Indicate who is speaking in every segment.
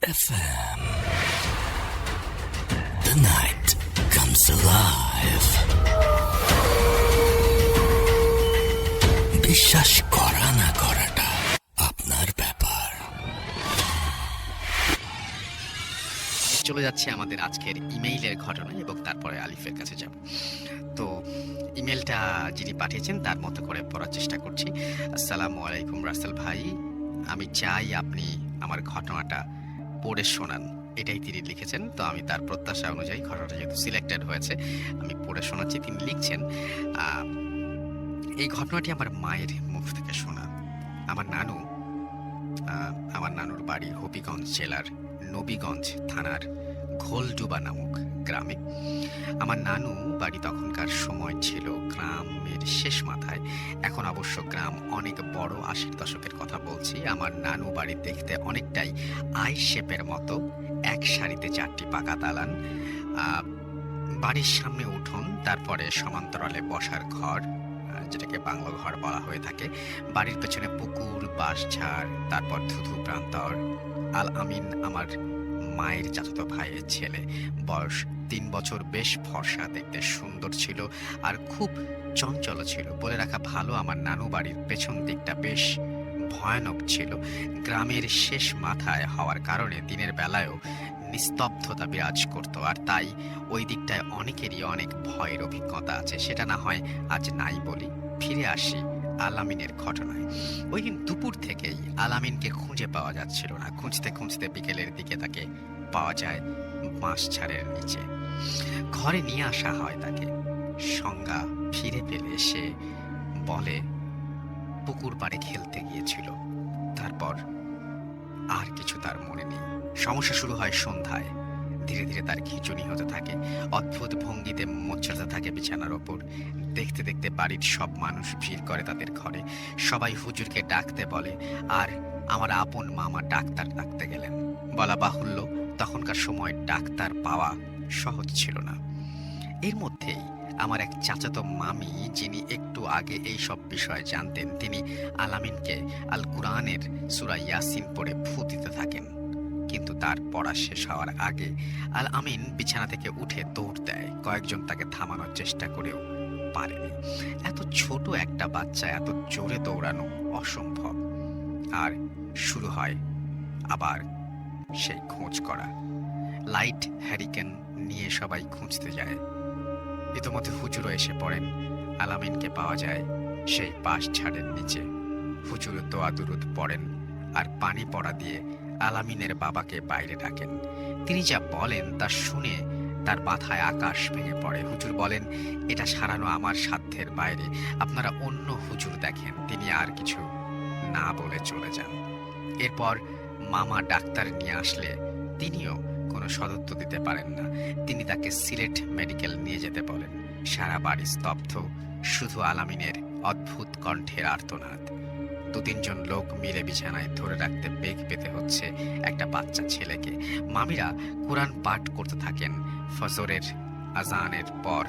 Speaker 1: FM. The night comes alive. বিশ্বাস করা না করাটা আপনার ব্যাপার।
Speaker 2: চলে যাচ্ছে আমাদের আজকের ইমেইলের ঘটনা এবং তারপরে আলিফের কাছে যাব। তো ইমেলটা যিনি পাঠিয়েছেন তার মতো করে পড়ার চেষ্টা করছি। আসসালামু আলাইকুম রাসেল ভাই, আমি চাই আপনি আমার ঘটনাটা পড়ে শোনান, এটাই তিনি লিখেছেন। তো আমি তার প্রত্যাশা অনুযায়ী ঘটনাটা যেহেতু সিলেক্টেড হয়েছে আমি পড়ে শোনাচ্ছি। তিনি লিখছেন, এই ঘটনাটি আমার মায়ের মুখ থেকে শোনা। আমার নানুর বাড়ি হবিগঞ্জ জেলার নবীগঞ্জ থানার ঘোলডুবা নামক গ্রামে। আমার নানু বাড়ি তখনকার সময় ছিল গ্রামের শেষ মাথায়। এখন অবশ্য গ্রাম অনেক বড়, 80 দশকের কথা বলছি। আমার নানু বাড়ি দেখতে অনেকটাই আই শেপের মতো, এক সারিতে 4টি পাকা দালান, বাড়ির সামনে উঠোন, তারপরে সমান্তরালে বসার ঘর, যেটাকে বাংলো ঘর বলা হয়ে থাকে। বাড়ির পেছনে পুকুর, বাঁশঝাড়, তারপর ধুধু প্রান্তর। আল আমিন আমার মায়ের চাচাতো ভাইয়ের ছেলে, বয়স 3 বছর, বেশ ফর্সা, দেখতে সুন্দর ছিল আর খুব চঞ্চল ছিল। বলে রাখা ভালো, আমার নানু বাড়ির পেছন দিকটা বেশ ভয়ানক ছিল। গ্রামের শেষ মাথায় হওয়ার কারণে দিনের বেলায়ও নিস্তব্ধতা বিরাজ করত, আর তাই ওই দিকটায় অনেকেরই অনেক ভয়ের অভিজ্ঞতা আছে। সেটা না হয় আজ নাই বলি। ফিরে আসি আলামিনের ঘটনায়। ওই দিন দুপুর থেকেই আলামিনকে খুঁজে পাওয়া যাচ্ছিল না। খুঁজতে খুঁজতে বিকেলের দিকে তাকে পাওয়া যায় বাঁশঝাড়ের নিচে। ঘরে নিয়ে আসা হয় তাকে। সংজ্ঞা ফিরে পেলে সে বলে পুকুর পাড়ে খেলতে গিয়েছিল। তারপর আর কিছু তার মনে নেই। সমস্যা শুরু হয় সন্ধ্যায়। ধীরে ধীরে তার খিঁচুনি হতে থাকে। অদ্ভুত ভঙ্গিতে মোচ্ছাতে থাকে বিছানার ওপর। দেখতে দেখতে বাড়ির সব মানুষ ভিড় করে তাদের ঘরে। সবাই হুজুরকে ডাকতে বলে, আর আমার আপন মামা ডাক্তার ডাকতে গেলেন। বলা বাহুল্য, তখনকার সময় ডাক্তার পাওয়া সহজ ছিল না। এর মধ্যেই আমার এক চাচাতো মামি, যিনি একটু আগে এই সব বিষয় জানতেন, তিনি আলামিনকে আল কুরআনের সূরা ইয়াসিন পড়ে ফু দিতে থাকেন। কিন্তু তার পড়া শেষ হওয়ার আগে আল আমিন বিছানা থেকে উঠে দৌড় দেয়। কয়েকজন তাকে থামানোর চেষ্টা করেও পারেনি। এত ছোট একটা বাচ্চা এত জোরে দৌড়ানো অসম্ভব। আর শুরু হয় আবার সেই খোঁজ করা। লাইট হ্যারিকেন নিয়ে সবাই খুঁজতে যায়। ইতোমধ্যে হুজুরও এসে পড়েন। আলামিনকে পাওয়া যায় সেই বাঁশঝাড়ের নিচে। হুজুর দোয়া দুরুদ পড়েন আর পানি পড়া দিয়ে আলামিনের বাবাকে বাইরে ডাকেন। তিনি যা বলেন তা শুনে তার মাথায় আকাশ ভেঙে পড়ে। হুজুর বলেন, এটা সারানো আমার সাধ্যের বাইরে, আপনারা অন্য হুজুর দেখেন। তিনি আর কিছু না বলে চলে যান। এরপর মামা ডাক্তার নিয়ে আসলে তিনিও কোনো সদুত্তর দিতে পারেন না। তিনি তাকে সিলেট মেডিকেল নিয়ে যেতে বলেন। সারা বাড়ি স্তব্ধ, শুধু আলামিনের অদ্ভুত কণ্ঠের আর্তনাদ। 2-3 জন লোক মিলে বিছানায় ধরে রাখতে বেগ পেতে হচ্ছে একটা বাচ্চা ছেলেকে। মামিরা কোরআন পাঠ করতে থাকেন। ফজরের আজানের পর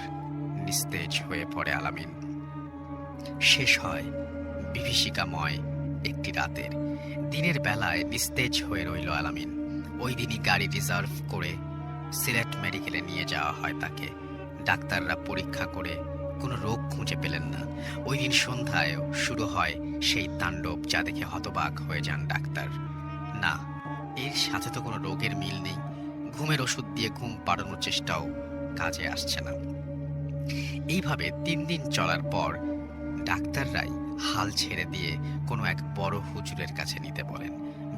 Speaker 2: নিস্তেজ হয়ে পড়ে আলামিন। শেষ হয় বিভীষিকাময় একটি রাতের। দিনের বেলায় নিস্তেজ হয়ে রইল আলামিন। ওই দিনই গাড়ি রিজার্ভ করে সিলেট মেডিকেলে নিয়ে যাওয়া হয় তাকে। ডাক্তাররা পরীক্ষা করে কোনো রোগ খুঁজে পেলেন না। ওই দিন সন্ধ্যায় শুরু হয় সেই তাণ্ডব, যা দেখে হতবাক হয়ে যান ডাক্তার। না, এর সাথে তো কোনো রোগের মিল নেই। ঘুমের ওষুধ দিয়ে ঘুম পাড়ানোর চেষ্টাও কাজে আসছে না। এইভাবে 3 দিন চলার পর ডাক্তাররাই হাল ছেড়ে দিয়ে কোনো এক বড় হুজুরের কাছে নিতে বলেন।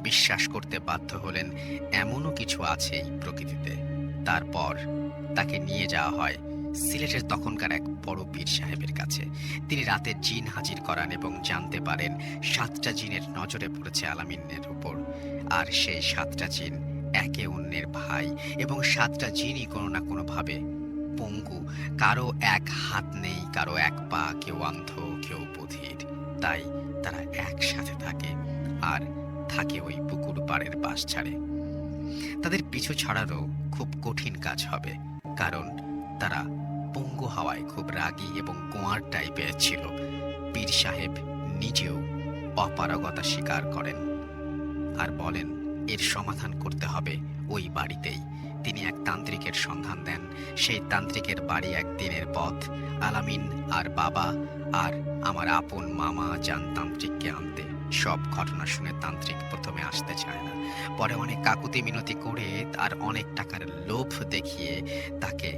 Speaker 2: বিশ্বাস করতে বাধ্য হলেন এমনও কিছু আছে এই প্রকৃতিতে। তারপর তাকে নিয়ে যাওয়া হয় সিলেটের তখনকার এক বড় পীর সাহেবের কাছে। তিনি রাতে জিন হাজির করান এবং জানতে পারেন 7টা জিনের নজরে পড়েছে আলামিনের উপর। আর সেই 7টা জিন একে অন্যের ভাই, এবং 7টা জিনই কোনো না কোনোভাবে পঙ্গু। কারো এক হাত নেই, কারো এক পা, কেউ অন্ধ, কেউ বধির। তাই তারা একসাথে থাকে, আর থাকে ওই পুকুর পাড়ের বাঁশঝাড়ে। তাদের পিছু ছাড়ারও খুব কঠিন কাজ হবে, কারণ তারা পঙ্গু হওয়ায় খুব রাগী এবং গোয়ার টাইপের ছিল। পীর সাহেব নিজেও অপারগতা স্বীকার করেন আর বলেন, এর সমাধান করতে হবে ওই বাড়িতেই। তিনি এক তান্ত্রিকের সন্ধান দেন। সেই তান্ত্রিকের বাড়ি একদিনের পথ। আলামিন আর বাবা আর আমার আপন মামা যান তান্ত্রিককে আনতে। সব ঘটনা শুনে তান্ত্রিক প্রথমে আসতে চায় না, পরে অনেক কাকুতি মিনতি করে আর অনেক টাকার লোভ দেখিয়ে তাকে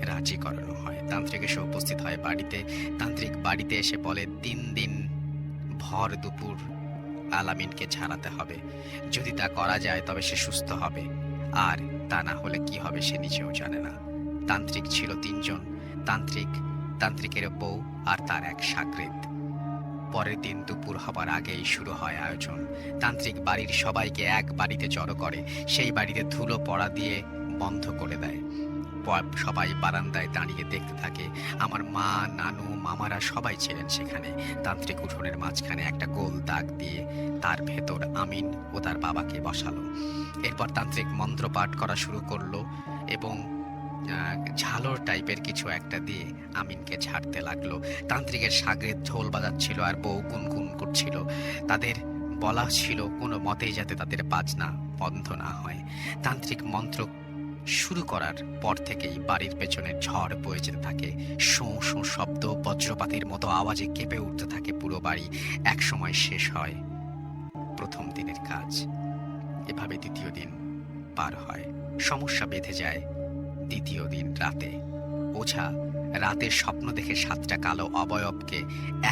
Speaker 2: রাজি করানো হয়। তান্ত্রিক এসে উপস্থিত হয় বাড়িতে। তান্ত্রিক বাড়িতে এসে বলে, দিন ভর দুপুর আলামিনকে ঝাড়াতে হবে। যদি তা করা যায় তবে সে সুস্থ হবে, আর তা না হলে কি হবে সে নিজেও জানে না। তান্ত্রিক ছিল 3 জন, তান্ত্রিকের বউ আর তার এক শাগরেদ। পরের দিন দুপুর হবার আগেই শুরু হয় আয়োজন। তান্ত্রিক বাড়ির সবাইকে এক বাড়িতে জড়ো করে, সেই বাড়িতে ধুলো পড়া দিয়ে বন্ধ করে দেয়। সবাই বারান্দায় দাঁড়িয়ে দেখতে থাকে। আমার মা, নানু, মামারা সবাই ছিলেন সেখানে। তান্ত্রিক উঠোনের মাঝখানে একটা গোল দাগ দিয়ে তার ভেতর আমিন ও তার বাবাকে বসালো। এরপর তান্ত্রিক মন্ত্র পাঠ করা শুরু করলো এবং ঝালর টাইপের কিছু একটা দিয়ে আমিনকে ঝাড়তে লাগলো। তান্ত্রিকের শাগরেদ ঢোল বাজাচ্ছিল আর বউ গুনগুন করছিল। তাদের বলা ছিল কোনো মতেই যাতে তাদের বাজনা বন্ধ না হয়। তান্ত্রিক মন্ত্র শুরু করার পর থেকেই বাড়ির পেছনে ঝড় বয়ে যেতে থাকে। শোঁ শোঁ শব্দ, বজ্রপাতের মতো আওয়াজে কেঁপে উঠতে থাকে পুরো বাড়ি। এক সময় শেষ হয় প্রথম দিনের কাজ। এভাবে দ্বিতীয় দিন পার হয়। সমস্যা বেঁধে যায় দ্বিতীয় দিন রাতে। ওঝা রাতে স্বপ্ন দেখে 7টা কালো অবয়বকে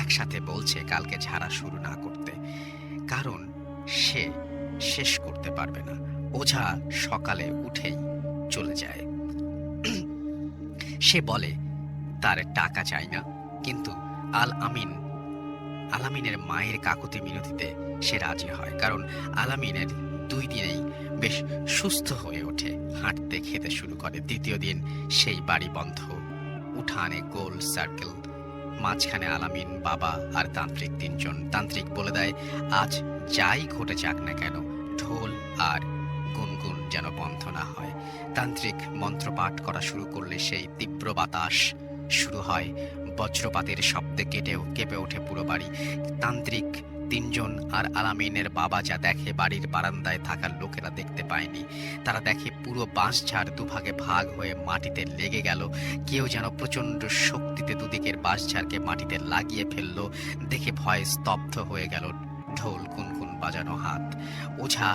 Speaker 2: একসাথে বলছে কালকে ঝাড়া শুরু না করতে, কারণ সে শেষ করতে পারবে না। ওঝা সকালে উঠেই চলে যায়। সে বলে তার টাকা চাই না, কিন্তু আলামিনের মায়ের কাকুতি মিনতিতে সে রাজি হয়, কারণ আলামিনের 2 দিনেই বেশ সুস্থ হয়ে ওঠে, হাঁটতে খেতে শুরু করে। দ্বিতীয় দিন সেই বাড়ি বন্ধ, উঠানে গোল সার্কেল, মাঝখানে আলামিন, বাবা আর তান্ত্রিক 3 জন। তান্ত্রিক বলে দেয় আজ যাই ঘটে যাক না কেন ঢোল আর গুনগুন যেন বন্ধ না হয়। তান্ত্রিক মন্ত্র পাঠ করা শুরু করলে সেই তীব্র বাতাস শুরু হয়। বজ্রপাতের শব্দে কেঁপে ওঠে পুরো বাড়ি। তান্ত্রিক 3 জন আর আলামিনের বাবা যা দেখে বাড়ির বারান্দায় থাকা লোকেরা দেখতে পায়নি। তারা দেখে পুরো বাঁশঝাড় দুভাগে ভাগ হয়ে মাটিতে লেগে গেল। কেউ যেন প্রচণ্ড শক্তিতে দুদিকের বাঁশঝাড়কে মাটিতে লাগিয়ে ফেললো। দেখে ভয়ে স্তব্ধ হয়ে গেল ঢোল গুনগুন বাজানো হাত। ওঝা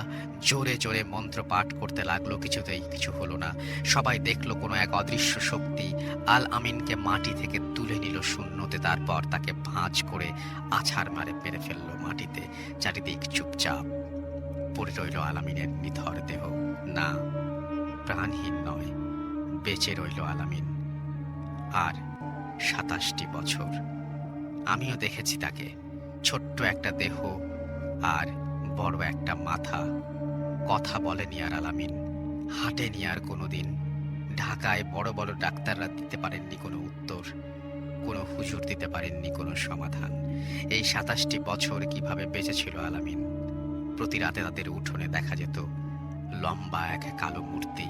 Speaker 2: জোরে জোরে মন্ত্র পাঠ করতে লাগলো, কিছুতেই কিছু হলো না। সবাই দেখলো কোনো এক অদৃশ্য শক্তি আমিনকে মাটি থেকে তুলে নিল শূন্যতে, তারপর তাকে ভাঁজ করে আছাড় মারে মেরে ফেললো মাটিতে। চারিদিক চুপচাপ পড়ে রইল আলামিনের নিথর দেহ। না, প্রাণহীন নয়, বেঁচে রইল আলামিন। আর 27টি বছর। আমিও দেখেছি তাকে, ছোট্ট একটা দেহ আর বড় একটা মাথা। কথা বলেনি আর আলামিন, হাঁটেনি আর কোনোদিন। ঢাকায় বড় বড় ডাক্তাররা দিতে পারেননি কোনো উত্তর, কোনো হুজুর দিতে পারেননি কোনো সমাধান। এই 27টি বছর কিভাবে বেঁচেছিল আলামিন। প্রতি রাতে তাদের উঠোনে দেখা যেত লম্বা এক কালো মূর্তি,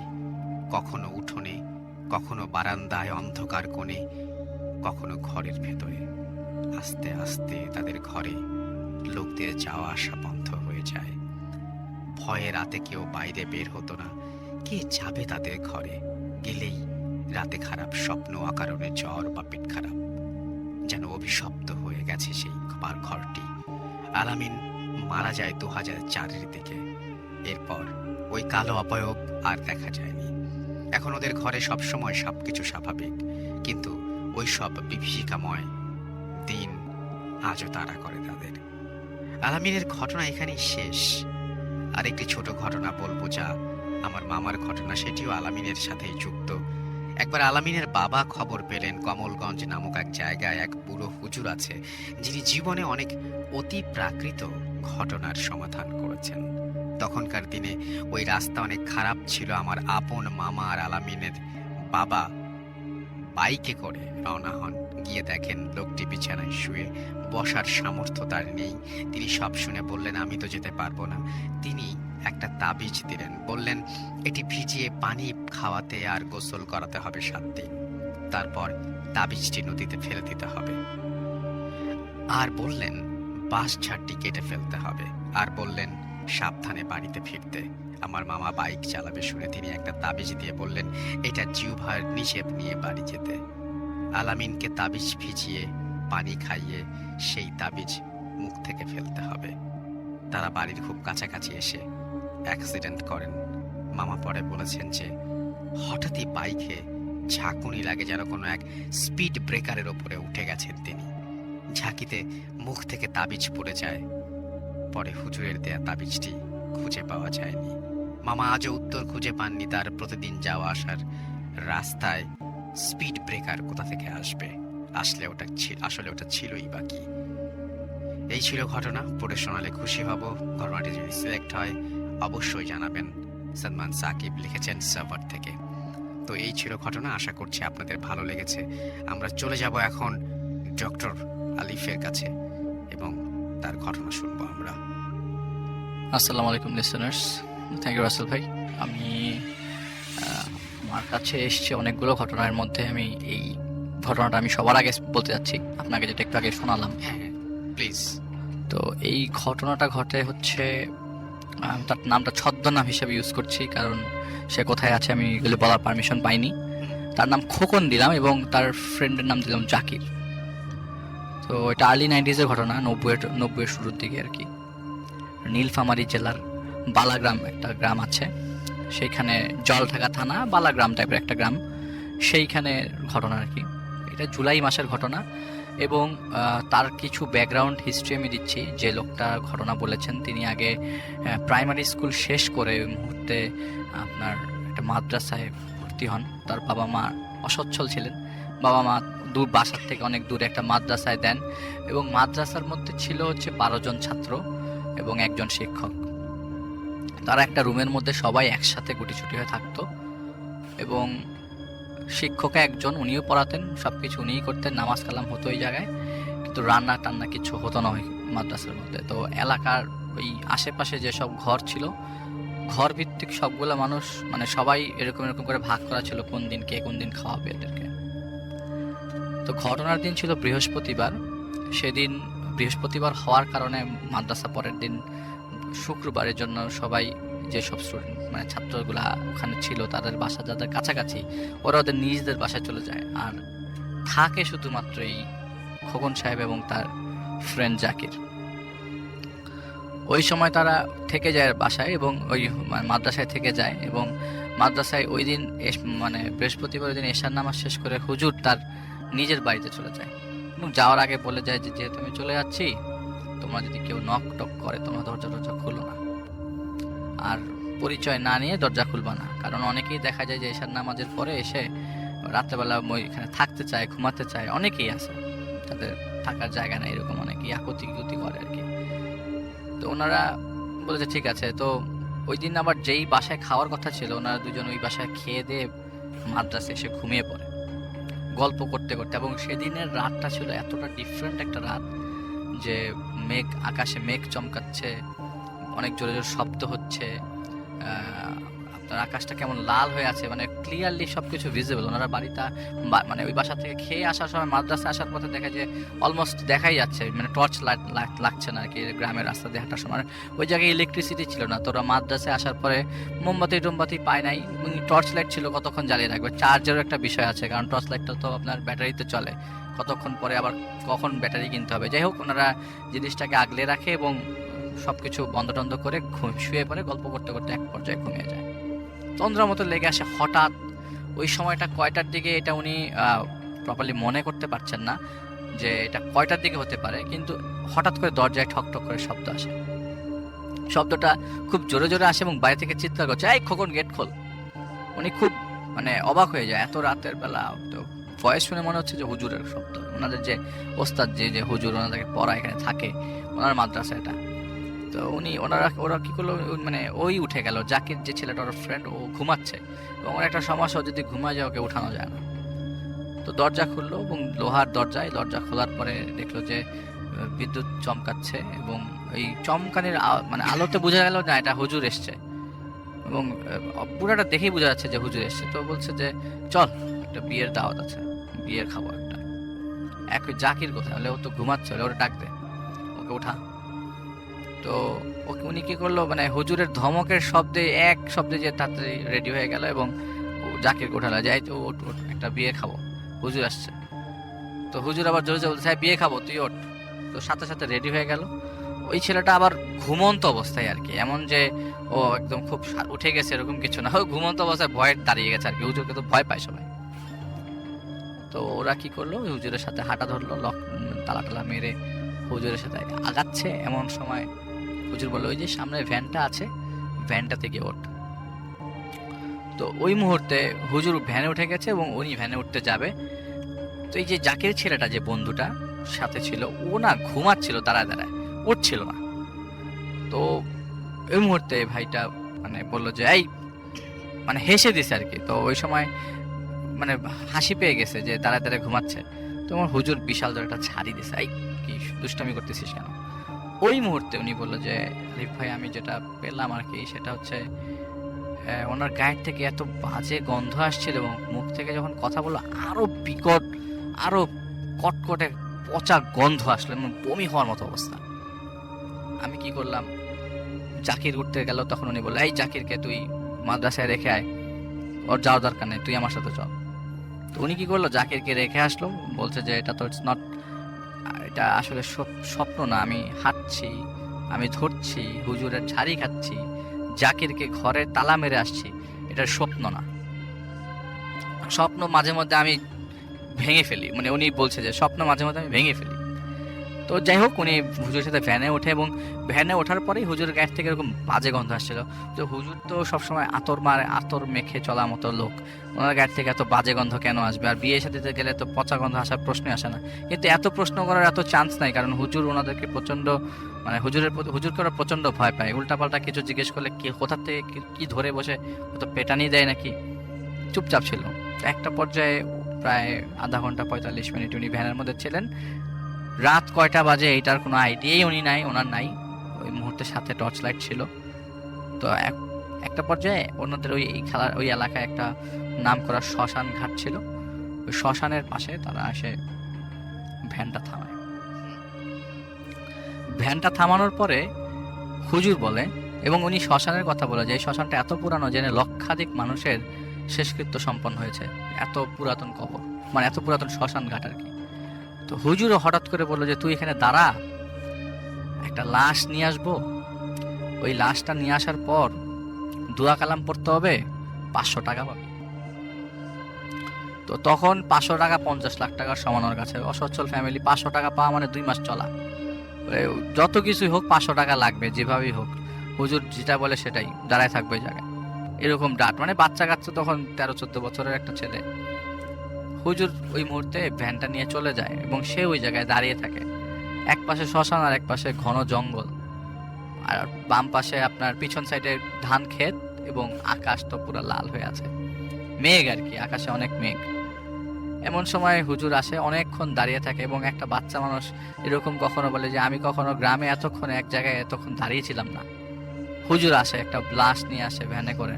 Speaker 2: কখনো উঠোনে, কখনো বারান্দায় অন্ধকার কোণে, কখনো ঘরের ভেতরে। আস্তে আস্তে তাদের ঘরে লোকদের যাওয়া আসা বন্ধ হয়ে যায়। ভয়ে রাতে কেউ বাইরে বের হতো না। কে যাবে তাদের ঘরে? গেলেই রাতে খারাপ স্বপ্ন, অকারণে জ্বর বা পেট খারাপ। যেন অভিশপ্ত হয়ে গেছে সেই ঘরটি। আলামিন মারা যায় 2004-এর দিকে। এরপর ওই কালো অবয়ব আর দেখা যায়নি। এখন ওদের ঘরে সবসময় সবকিছু স্বাভাবিক, কিন্তু ওই সব বিভীষিকাময় দিন আজও তাড়া করে তাদের। আলামিনের ঘটনা এখানেই শেষ। আর একটি ছোট ঘটনা বলবো, যা আমার মামার ঘটনা, সেটিও আলামিনের সাথেই যুক্ত। একবার আলামিনের বাবা খবর পেলেন কমলগঞ্জ নামক এক জায়গায় এক বুড়ো হুজুর আছে, যিনি জীবনে অনেক অতি প্রাকৃত ঘটনার সমাধান করেছেন। তখনকার দিনে ওই রাস্তা অনেক খারাপ ছিল। আমার আপন মামা আর আলামিনের বাবা বাইকে করে রওনা হন। গিয়ে দেখেন লোকটি বিছানায় শুয়ে, বসার সামর্থ্য তার নেই। তিনি সব শুনে বললেন আমি তো যেতে পারবো না। তিনি একটা তাবিজ দিলেন, বললেন এটি ভিজিয়ে পানি খাওয়াতে আর গোসল করাতে হবে 7 দিন। তারপর তাবিজটি নদীতে ফেলে দিতে হবে। আর বললেন বাঁশঝাড়টি কেটে ফেলতে হবে। আর বললেন সাবধানে বাড়িতে ফিরতে। আমার মামা বাইক চালাবে শুনে তিনি একটা তাবিজ দিয়ে বললেন এটা জিহ্বার নিষেধ নিয়ে বাড়ি যেতে। আলামিনকে তাবিজ ভিজিয়ে পানি খাইয়ে সেই তাবিজ মুখ থেকে ফেলতে হবে। তারা বাড়ির খুব কাছাকাছি এসে অ্যাক্সিডেন্ট করেন। মামা পরে বলেছেন যে হঠাৎই বাইকে ঝাঁকুনি লাগে, যেন কোনো এক স্পিড ব্রেকারের ওপরে উঠে গেছেন তিনি। ঝাঁকিতে মুখ থেকে তাবিজ পড়ে যায়। পরে হুজুরের দেয়া তাবিজটি খুঁজে পাওয়া যায়নি। মামা আজও উত্তর খুঁজে পাননি তার প্রতিদিন যাওয়া আসার রাস্তায় স্পিড ব্রেকার কোথা থেকে আসবে, আসলে ওটা ছিলই বা কি। এই ছিল ঘটনা। পড়ে শোনালে খুশি হব। ঘটনাটি যদি সিলেক্ট হয় অবশ্যই জানাবেন। সালমান সাকিব লিখেছেন সাভার থেকে। তো এই ছিল ঘটনা, আশা করছি আপনাদের ভালো লেগেছে। আমরা চলে যাব এখন ডক্টর আলিফের কাছে এবং তার ঘটনা শুনবো আমরা।
Speaker 3: আসসালামু আলাইকুম লিসেনার্স, থ্যাংক ইউ রাসেল ভাই। আমি আমার কাছে এসছে অনেকগুলো ঘটনার মধ্যে আমি এই ঘটনাটা আমি সবার আগে বলতে যাচ্ছি, আপনাকে যেটা একটু আগে শোনালাম।
Speaker 2: হ্যাঁ প্লিজ।
Speaker 3: তো এই ঘটনাটা ঘটে হচ্ছে, তার নামটা ছদ্মনাম হিসেবে ইউজ করছি কারণ সে কোথায় আছে আমি এগুলো বলার পারমিশন পাইনি। তার নাম খোকন দিলাম এবং তার ফ্রেন্ডের নাম দিলাম জাকির। তো এটা আর্লি 90s-এর ঘটনা, 90-এর শুরুর দিকে আর কি। নীলফামারী জেলার বালাগ্রাম একটা গ্রাম আছে, সেইখানে জলঢাকা থানা বালাগ্রাম টাইপের একটা গ্রাম, সেইখানে ঘটনা আর কি। এটা জুলাই মাসের ঘটনা এবং তার কিছু ব্যাকগ্রাউন্ড হিস্ট্রি আমি দিচ্ছি। যে লোকটা ঘটনা বলেছেন তিনি আগে প্রাইমারি স্কুল শেষ করে ওই মুহূর্তে আপনার একটা মাদ্রাসায় ভর্তি হন। তার বাবা মা অসচ্ছল ছিলেন, বাবা মা দূর বাসার থেকে অনেক দূরে একটা মাদ্রাসায় দেন এবং মাদ্রাসার মধ্যে ছিল হচ্ছে 12 জন ছাত্র এবং একজন শিক্ষক। তারা একটা রুমের মধ্যে সবাই একসাথে গুটিছুটি হয়ে থাকতো এবং শিক্ষক একজন, উনিও পড়াতেন, সবকিছু উনিই করতেন, নামাজ কালাম হতো ওই জায়গায়, কিন্তু রান্না টান্না কিছু হতো না ওই মাদ্রাসার মধ্যে। তো এলাকার ওই আশেপাশে যেসব ঘর ছিল, ঘর ভিত্তিক সবগুলো মানুষ মানে সবাই এরকম করে ভাগ করা ছিল কোন দিন কে কোন দিন খাওয়াবে এদেরকে। তো ঘটনার দিন ছিল বৃহস্পতিবার। সেদিন বৃহস্পতিবার হওয়ার কারণে মাদ্রাসা পরের দিন শুক্রবারের জন্য সবাই যেসব স্টুডেন্ট মানে ছাত্রগুলা ওখানে ছিল তাদের বাসা যাদের কাছাকাছি ওরা ওদের নিজেদের বাসায় চলে যায়, আর থাকে শুধুমাত্র এই খোকন সাহেব এবং তার ফ্রেন্ড জাকির। ওই সময় তারা থেকে যায় বাসায় এবং ওই মাদ্রাসায় থেকে যায় এবং মাদ্রাসায় ওই দিন মানে বৃহস্পতিবার দিন এশার নামাজ শেষ করে হুজুর তার নিজের বাড়িতে চলে যায় এবং যাওয়ার আগে বলে যায় যে যেহেতু আমি চলে যাচ্ছি, তোমরা যদি কেউ নক টক করে তোমরা দরজা খুলো না, আর পরিচয় না নিয়ে দরজা খুলবা না। কারণ অনেকেই দেখা যায় যে এশার নামাজের পরে এসে রাত্রেবেলা এখানে থাকতে চায়, ঘুমাতে চায়, অনেকেই আছে তাদের থাকার জায়গা নেই, এরকম অনেকেই আকুতি করে আর কি। তো ওনারা বলেছে ঠিক আছে। তো ওই দিন আবার যেই বাসায় খাওয়ার কথা ছিল ওনারা দুজন ওই বাসায় খেয়ে দিয়ে মাদ্রাসায় এসে ঘুমিয়ে পড়ে গল্প করতে করতে। এবং সেদিনের রাতটা ছিল এতটা ডিফারেন্ট একটা রাত যে আকাশে মেঘ চমকাচ্ছে, অনেক জোরে জোরে শব্দ হচ্ছে, আপনার আকাশটা কেমন লাল হয়ে আছে, মানে ক্লিয়ারলি সবকিছু ভিজিবল। ওনারা বাড়িটা মানে ওই বাসা থেকে খেয়ে আসার সময় মাদ্রাসা আসার পথে দেখা যায় অলমোস্ট দেখাই যাচ্ছে, মানে টর্চ লাইট লাগছে না আর কি গ্রামের রাস্তা দিয়ে হাঁটার সময়। ওই জায়গায় ইলেকট্রিসিটি ছিল না, তো ওরা মাদ্রাসায় আসার পরে মোমবাতি পায় নাই, টর্চ লাইট ছিল কতক্ষণ জ্বালিয়ে রাখবে। চার্জেরও একটা বিষয় আছে, কারণ টর্চ লাইটটা তো আপনার ব্যাটারিতে চলে, কতক্ষণ পরে আবার কখন ব্যাটারি কিনতে হবে। যাই হোক, ওনারা জিনিসটাকে আগলে রাখে এবং সবকিছু বন্ধ টন্ধ করে শুয়ে পড়ে, গল্প করতে করতে এক পর্যায়ে ঘুমিয়ে যায়। তন্দ্রার মতো লেগে আসে হঠাৎ। ওই সময়টা কয়টার দিকে এটা উনি প্রপারলি মনে করতে পারছেন না যে এটা কয়টার দিকে হতে পারে, কিন্তু হঠাৎ করে দরজায় ঠক ঠক করে শব্দ আসে। শব্দটা খুব জোরে জোরে আসে এবং বাইরে থেকে চিৎকার করছে, এই খোকন গেট খোল। উনি খুব মানে অবাক হয়ে যায়, এত রাতের বেলা। তো ভয়েস শুনে মনে হচ্ছে যে হুজুরের শব্দ, ওনাদের যে ওস্তাদ যে হুজুর ওনাদেরকে পড়া এখানে থাকে, ওনার মাদ্রাসা এটা। তো ওরা কি করলো, মানে ওই উঠে গেল, জাকির যে ছেলেটা ওর ফ্রেন্ড, ও ঘুমাচ্ছে এবং ওর একটা সমস্যা, যদি ঘুমায় যায় ওকে উঠানো যায় না। তো দরজা খুললো এবং লোহার দরজা খোলার পরে দেখলো যে বিদ্যুৎ চমকাচ্ছে এবং এই চমকানির মানে আলোতে বোঝা গেল না এটা হুজুর এসছে এবং পুরাটা দেখেই বোঝা যাচ্ছে যে হুজুর এসছে। তো বলছে যে চল একটা বিয়ের দাওয়াত আছে, বিয়ের খাবো একটা। জাকির কোথায়, হলে ও তো ঘুমাচ্ছে, হলে ওরা ডাক দে, ওকে উঠা। তো উনি কি করলো, মানে হুজুরের ধমকের শব্দে এক শব্দে যে তাড়াতাড়ি রেডি হয়ে গেল এবং জাকিরকে উঠালো, যাই তো ওঠ ওঠ, একটা বিয়ে খাবো, হুজুর আসছে। তো হুজুর আবার জোরে জোরে বলছে, হ্যাঁ বিয়ে খাবো, তুই ওঠ। তো সাথে সাথে রেডি হয়ে গেল। ওই ছেলেটা আবার ঘুমন্ত অবস্থায় আর কি, এমন যে ও একদম খুব উঠে গেছে এরকম কিছু না, ও ঘুমন্ত অবস্থায় ভয়ে দাঁড়িয়ে গেছে আর কি। হুজুরকে তো ভয় পায় সবাই। তো ওরা কি করলো, ওই হুজুরের সাথে হাঁটা ধরলো, তালা টালা মেরে হুজুরের সাথে আগাচ্ছে। এমন সময় হুজুর বললো, ওই যে সামনে ভ্যানটা আছে, ভ্যানটা থেকে ওঠ। তো ওই মুহূর্তে হুজুর ভ্যানে উঠে গেছে এবং উনি ভ্যানে উঠতে যাবে। তো এই যে জাকির ছেলেটা, যে বন্ধুটা সাথে ছিল, ও না ঘুমাচ্ছিল দাঁড়ায় দাঁড়ায়, উঠছিল না। তো ওই মুহূর্তে ভাইটা মানে বললো যে এই, মানে হেসে দিছে আর কি। তো ওই সময় মানে হাসি পেয়ে গেছে যে দাঁড়ায় দাঁড়ায় ঘুমাচ্ছে। তো আমার হুজুর বিশাল ধরে একটা ছাড়ি দিছে, এই কি দুষ্টামি করতেছিস কেন? ওই মুহূর্তে উনি বললো যে আলিফ ভাই, আমি যেটা পেলাম আর কি, সেটা হচ্ছে ওনার গায়ের থেকে এত বাজে গন্ধ আসছিল এবং মুখ থেকে যখন কথা বললো আরো বিকট, আরো কটকটে পচা গন্ধ আসলো এবং বমি হওয়ার মতো অবস্থা। আমি কি করলাম, জাকির উঠতে গেল, তখন উনি বললো, এই জাকিরকে তুই মাদ্রাসায় রেখে আয়, ওর যাওয়ার দরকার নেই, তুই আমার সাথে চল। তো উনি কি করলো, জাকিরকে রেখে আসলো, বলছে যে এটা তো ইটস নট, এটা আসলে স্বপ্ন না, আমি হাঁটছি, আমি ধরছি, হুজুরের ঝাড়ি খাচ্ছি, জাকিরকে ঘরে তালা মেরে আসছি, এটা স্বপ্ন না। স্বপ্ন মাঝে মধ্যে আমি ভেঙে ফেলি, মানে উনি বলছে যে স্বপ্ন মাঝে মধ্যে আমি ভেঙে ফেলি। তো যাই হোক, উনি হুজুরের সাথে ভ্যানে ওঠে এবং ভ্যানে ওঠার পরেই হুজুরের গায়ের থেকে এরকম বাজে গন্ধ আসছিল। তো হুজুর তো সবসময় আতর মেখে চলা মতো লোক, ওনার গায়ের থেকে এত বাজে গন্ধ কেন আসবে? আর বিয়ে সাথে গেলে তো পচা গন্ধ আসার প্রশ্নই আসে না। কিন্তু এত প্রশ্ন করার এত চান্স নাই, কারণ হুজুর ওনাদেরকে প্রচন্ড, মানে হুজুরকে ওরা প্রচন্ড ভয় পায়। উল্টাপাল্টা কিছু জিজ্ঞেস করলে কি কোথা থেকে কি ধরে বসে, ও তো পেটানি দেয় নাকি। চুপচাপ ছিল। একটা পর্যায়ে প্রায় আধা ঘন্টা 45 মিনিট উনি ভ্যানের মধ্যে ছিলেন। রাত কয়টা বাজে এইটার কোনো আইডিয়াই ওনার নাই। ওই মুহূর্তে সাথে টর্চ লাইট ছিল। তো একটা পর্যায়ে ওনাদের ওই এলাকায় একটা নাম করা শ্মশান ঘাট ছিল। ওই শ্মশানের পাশে তারা এসে ভ্যানটা থামায়। ভ্যানটা থামানোর পরে হুজুর বলে, এবং উনি শ্মশানের কথা বলে যে এই শ্মশানটা এত পুরানো, জেনে লক্ষাধিক মানুষের শেষকৃত্য সম্পন্ন হয়েছে, এত পুরাতন কবর, মানে এত পুরাতন শ্মশান ঘাট আর কি। তো হুজুরও হঠাৎ করে বললো যে তুই এখানে দাঁড়া, একটা লাশ নিয়ে আসবো, ওই লাশটা নিয়ে আসার পর দোয়া কালাম পড়তে হবে, 500 টাকা পাবে। তো তখন 500 টাকা 50 লাখ টাকার সমান ওর কাছে। অসচ্ছল ফ্যামিলি, 500 টাকা পাওয়া মানে 2 মাস চলা। যত কিছুই হোক 500 টাকা লাগবে, যেভাবেই হোক। হুজুর যেটা বলে সেটাই, দাঁড়ায় থাকবে ওই জায়গায়। এরকম ডাট, মানে বাচ্চা কাচ্চা তখন 13-14 বছরের একটা ছেলে। হুজুর ওই মুহূর্তে ভ্যানটা নিয়ে চলে যায় এবং সে ওই জায়গায় দাঁড়িয়ে থাকে। এক পাশে শ্মশান আর এক পাশে ঘন জঙ্গল, আর বাম পাশে আপনার পিছন সাইডে ধান ক্ষেত এবং আকাশ তো পুরো লাল হয়ে আছে, মেঘ আর কি, আকাশে অনেক মেঘ। এমন সময় হুজুর আসে, অনেকক্ষণ দাঁড়িয়ে থাকে এবং একটা বাচ্চা মানুষ এরকম কখনো বলে যে আমি কখনো গ্রামে এতক্ষণ এক জায়গায় এতক্ষণ দাঁড়িয়েছিলাম না। হুজুর আসে, একটা লাশ নিয়ে আসে ভ্যানে করে।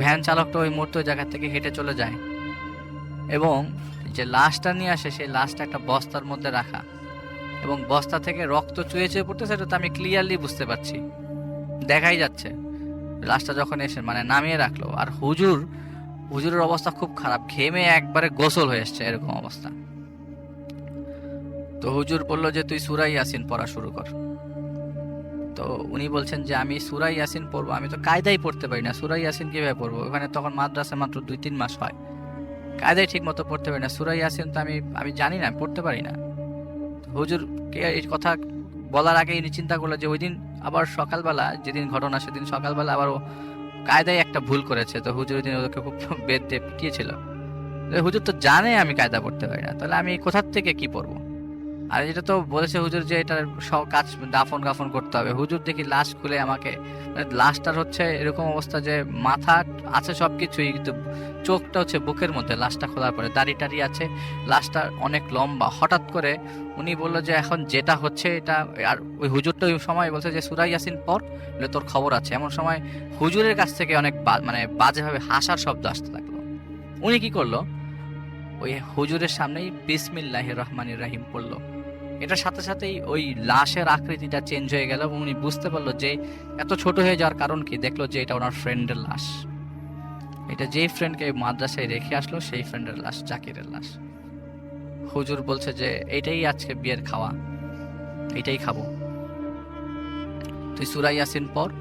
Speaker 3: ভ্যান চালকটা ওই মুহূর্তে ওই জায়গা থেকে হেঁটে চলে যায় এবং যে লাশটা নিয়ে আসে সেই লাশটা একটা বস্তার মধ্যে রাখা, এবং বস্তা থেকে রক্ত চুয়ে চুয়ে পড়তেছে, সেটা তো আমি ক্লিয়ারলি বুঝতে পারছি, দেখাই যাচ্ছে। লাশটা যখন এসে মানে নামিয়ে রাখলো, আর হুজুরের অবস্থা খুব খারাপ, ঘেমে একবারে গোসল হয়ে এসছে, এরকম অবস্থা। তো হুজুর বললো যে তুই সূরা ইয়াসিন পড়া শুরু কর। তো উনি বলছেন যে আমি সূরা ইয়াসিন পড়বো, আমি তো কায়দাই পড়তে পারি না, সূরা ইয়াসিন কিভাবে পড়বো? ওখানে তখন মাদ্রাসা মাত্র 2-3 মাস হয়, কায়দায় ঠিক মতো পড়তে পারি না, সূরা ইয়াসিন তো আমি জানি না, পড়তে পারি না। হুজুর এই কথা বলার আগে ইনি চিন্তা করলো যে ওই দিন আবার সকালবেলা, যেদিন ঘটনা সেদিন সকালবেলা আবার ও কায়দায় একটা ভুল করেছে। তো হুজুর ওই দিন ওদেরকে খুব বেদ দিয়ে পিটিয়েছিল। হুজুর তো জানে আমি কায়দা পড়তে পারি না, তাহলে আমি কোথার থেকে কি পড়বো? আর এটা তো বলেছে হুজুর যে এটার সব কাজ দাফন গাফন করতে হবে। হুজুর দেখি লাশ খুলে আমাকে, মানে লাশটার হচ্ছে এরকম অবস্থা যে মাথা আছে সবকিছুই, কিন্তু চোখটা হচ্ছে বুকের মধ্যে। লাশটা খোলার পরে দাড়ি টাড়ি আছে, লাশটা অনেক লম্বা। হঠাৎ করে উনি বললো যে এখন যেটা হচ্ছে এটা, আর ওই হুজুরটা ওই সময় বলছে যে সূরা ইয়াসিন পড়, তোর খবর আছে। এমন সময় হুজুরের কাছ থেকে অনেক মানে বাজেভাবে হাসার শব্দ আসতে লাগলো। উনি কি করলো, ওই হুজুরের সামনেই বিসমিল্লাহির রহমানির রহিম পড়লো। এটার সাথে সাথেই ওই লাশের আকৃতিটা চেঞ্জ হয়ে গেল এবং উনি বুঝতে পারলো যে এত ছোট হয়ে যাওয়ার কারণ কি, দেখলো যে এটা ওনার ফ্রেন্ডের লাশ। এটা যেই ফ্রেন্ডকে মাদ্রাসায় রেখে আসলো সেই ফ্রেন্ডের লাশ, জাকিরের লাশ। হুজুর বলছে যে এটাই আজকে বিয়ের খাওয়া, এটাই খাবো, তুই সূরা ইয়াসিন পড়,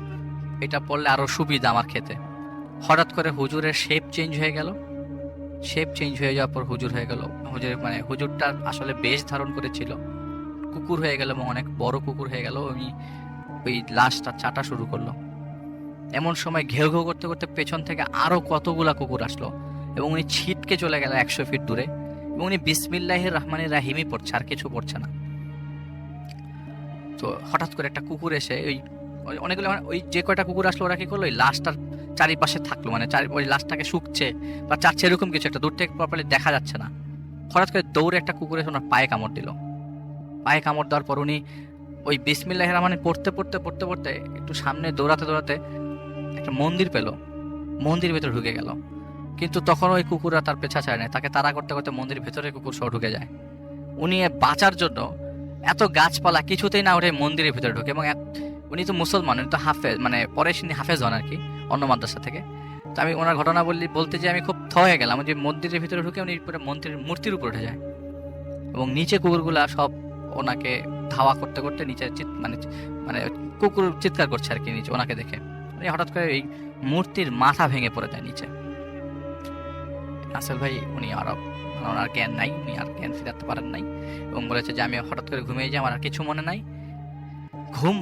Speaker 3: এটা পড়লে আরো সুবিধা আমার খেতে। হঠাৎ করে হুজুরের শেপ চেঞ্জ হয়ে গেল। শেপ চেঞ্জ হয়ে যাওয়ার পর হুজুর হয়ে গেল, হুজুরটার আসলে বেশ ধারণ করেছিল, কুকুর হয়ে গেল এবং অনেক বড় কুকুর হয়ে গেল। উনি ওই লাশটা চাটা শুরু করলো। এমন সময় ঘেউ ঘেউ করতে করতে পেছন থেকে আরো কতগুলা কুকুর আসলো এবং উনি ছিটকে চলে গেল 100 ফিট দূরে এবং উনি বিসমিল্লাহির রহমানির রাহিমই পড়ছে, আর কিছু পড়ছে না। তো হঠাৎ করে একটা কুকুর এসে অনেকগুলো ওই যে কয়টা কুকুর আসলো ওরা কি করলো, ওই লাশটার চারিপাশে থাকলো, ওই লাশটাকে শুকছে বা চাচ্ছে এরকম কিছু একটা, দূর থেকে প্রপারলি দেখা যাচ্ছে না। হঠাৎ করে দৌড়ে একটা কুকুর এসে ওনার পায়ে কামড় দিল। পায়ে কামড় দেওয়ার পর উনি ওই বিসমিল্লাহির রহমানি পড়তে পড়তে পড়তে পড়তে একটু সামনে দৌড়াতে দৌড়াতে একটা মন্দির পেল, মন্দির ভেতরে ঢুকে গেল। কিন্তু তখন ওই কুকুররা তার পেছা ছাড়ে না, তাকে তাড়া করতে করতে মন্দির ভেতরে কুকুর সহ ঢুকে যায়। উনি বাঁচার জন্য এত গাছপালা কিছুতেই না উঠে মন্দিরের ভিতরে ঢুকে, এবং উনি তো মুসলমান, উনি তো হাফেজ, পরে তিনি হাফেজ হন আর কি অন্য মাদ্রাসা থেকে। তো আমি ওনার ঘটনা বলতে যে আমি খুব হয়ে গেলাম যে মন্দিরের ভিতরে ঢুকে উনি পুরো মন্দিরের মূর্তির উপর উঠে যায় এবং নিচে কুকুরগুলা সব ওনাকে ধাওয়া করতে করতে নিচে কুকুর চিৎকার করছে আর কি নিচে ওনাকে দেখে। উনি হঠাৎ করে এই মূর্তির মাথা ভেঙে পড়ে যায় নিচে। রাসেল ভাই উনি ওনার জ্ঞান নাই, উনি আর জ্ঞান ফিরাতে পারেন নাই এবং বলেছে যে আমি হঠাৎ করে ঘুমিয়ে যাই, আমার আর কিছু মনে নাই। ঘুম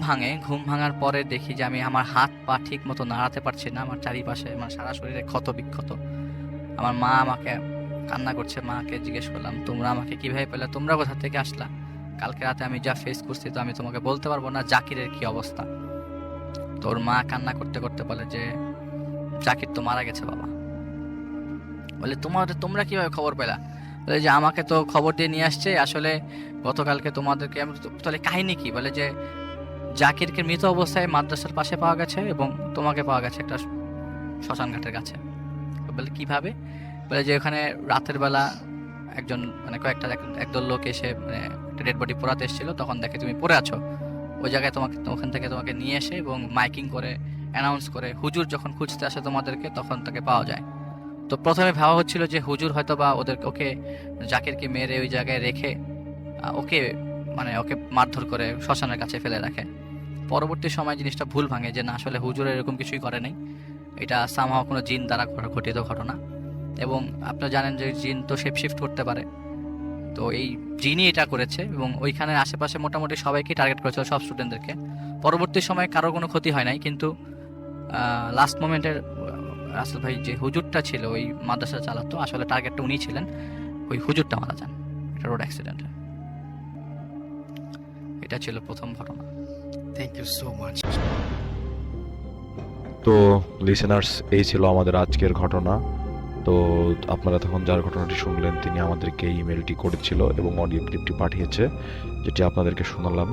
Speaker 3: ভাঙার পরে দেখি যে আমি আমার হাত পা ঠিক মতো নাড়াতে পারছি না, আমার চারিপাশে সারা শরীরে ক্ষত বিক্ষত। আমার মা আমাকে কান্না করছে, মাকে জিজ্ঞেস করলাম তোমরা আমাকে কিভাবে পেলে, তোমরা কোথা থেকে আসলা, কালকে রাতে আমি যা ফেস করছি তো আমি তোমাকে বলতে পারবো না, জাকিরের কি অবস্থা। তোর মা কান্না করতে করতে বলে যে জাকির তো মারা গেছে বাবা। বলে তোমরা কিভাবে খবর পেলা, বলে যে আমাকে তো খবর দিয়ে নিয়ে আসছে, আসলে গতকালকে তোমাদেরকে তাহলে কাহিনী কি, বলে যে জাকিরকে মৃত অবস্থায় মাদ্রাসার পাশে পাওয়া গেছে এবং তোমাকে পাওয়া গেছে একটা শ্মশান ঘাটের কাছে। বলে কিভাবে, বলে যে ওখানে রাতের বেলা একজন একদল লোক এসে একটা ডেড বডি পোড়াতে এসেছিল, তখন দেখে তুমি পড়ে আছো, ওই জায়গায় ওখান থেকে তোমাকে নিয়ে এসে এবং মাইকিং করে অ্যানাউন্স করে হুজুর যখন খুঁজতে আসে তোমাদেরকে তখন তাকে পাওয়া যায়। তো প্রথমে ভাবা হচ্ছিল যে হুজুর হয়তো বা ওকে জাকিরকে মেরে ওই জায়গায় রেখে ওকে মারধর করে শ্মশানের কাছে ফেলে রাখে। পরবর্তী সময় জিনিসটা ভুল ভাঙে যে না, আসলে হুজুর এরকম কিছুই করে নাই, এটা সামহাও কোনো জিন দ্বারা ঘটিত ঘটনা। এবং আপনারা জানেন যে জিন তো শেপ শিফট করতে পারে, তো এই জিনই এটা করেছে এবং ওইখানে আশেপাশে মোটামুটি সবাইকে টার্গেট করেছিল, সব স্টুডেন্টদেরকে। পরবর্তী সময়ে কারো কোনো ক্ষতি হয় নাই, কিন্তু লাস্ট মোমেন্টের রাসেল ভাই যে হুজুরটা ছিল ওই মাদ্রাসা চালাতো, আসলে টার্গেটটা উনি ছিলেন, ওই হুজুরটা মারা যান এটা রোড অ্যাক্সিডেন্টে। এটা ছিল প্রথম ঘটনা।
Speaker 2: Thank you so much.
Speaker 4: তো লিসেনার্স, এই ছিল আমাদের আজকের ঘটনা। তো আপনারা তখন যার ঘটনাটি শুনলেন তিনি আমাদেরকে ইমেলটি করেছিল এবং অডিও ক্লিপটি পাঠিয়েছে, যেটি আপনাদেরকে শোনালাম।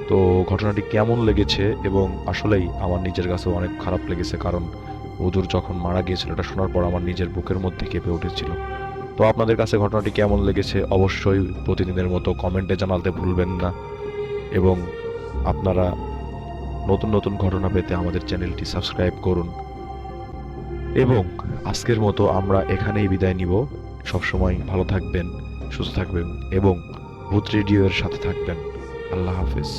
Speaker 4: তো ঘটনাটি কেমন লেগেছে, এবং আসলেই আমার নিজের কাছেও অনেক খারাপ লেগেছে, কারণ হুজুর যখন মারা গিয়েছিল এটা শোনার পর আমার নিজের বুকের মধ্যে কেঁপে উঠেছিল। তো আপনাদের কাছে ঘটনাটি কেমন লেগেছে অবশ্যই প্রতিদিনের মতো কমেন্টে জানাতে ভুলবেন না, এবং আপনারা নতুন নতুন ঘটনা পেতে আমাদের চ্যানেলটি সাবস্ক্রাইব করুন। এবং আজকের মতো আমরা এখানেই বিদায় নিব। সবসময় ভালো থাকবেন, সুস্থ থাকবেন এবং ভূত রেডিও এর সাথে থাকবেন। আল্লাহ হাফেজ।